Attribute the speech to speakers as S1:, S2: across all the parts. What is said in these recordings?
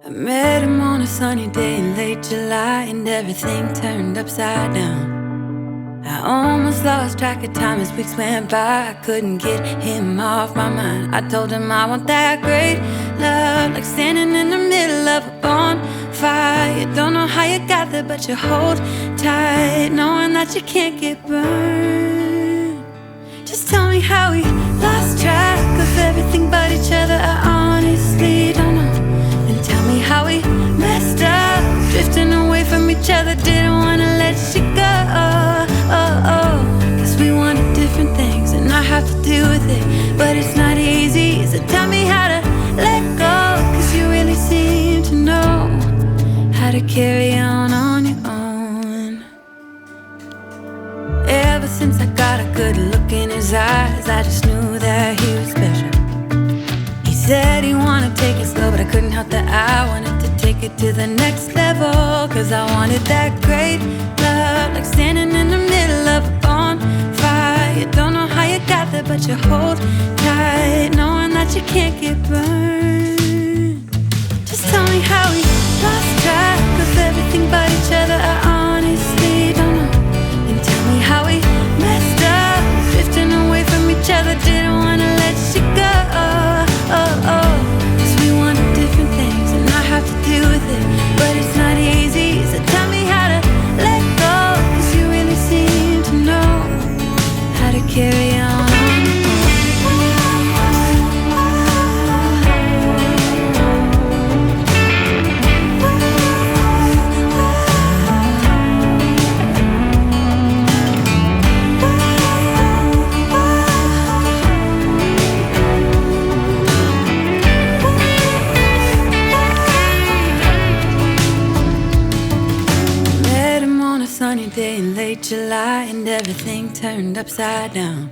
S1: I met him on a sunny day in late July, and everything turned upside down. I almost lost track of time as weeks went by. I couldn't get him off my mind. I told him I want that great love, like standing in the middle of a bonfire. You don't know how you got there, but you hold tight, knowing that you can't get burned. Just tell me how we lost track of everything but each other. I honestly don't know. And tell me how we messed up, drifting away from each other. Didn't wanna let you go. Cause we wanted different things, and I have to deal with it, but it's not easy. So tell me how to let go, cause you really seem to know how to carry on your own. Ever since I got a good look in his eyes, I just knew that he was special. He said he wanted to take it slow, but I couldn't help that I wanted to take it to the next level. Cause I wanted that great love, like standing in the middle of a bonfire. You don't know how you got there, but you hold tight, knowing that you can't get burned. Just tell me how we lost track of everything but each other. I honestly don't know. And tell me how we messed up, drifting away from each other. Didn't wanna let you go. Cause we wanted different things, and I have to deal with it, but it's not easy. So tell me how to let go, cause you really seem to know how to carry on. Sunny day in late July, and everything turned upside down.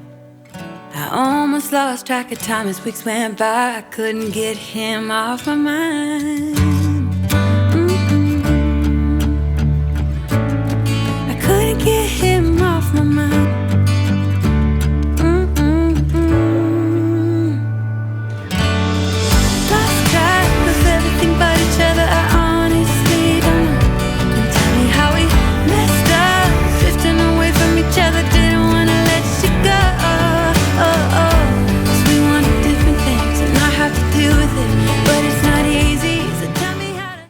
S1: I almost lost track of time as weeks went by. I couldn't get him off my mind.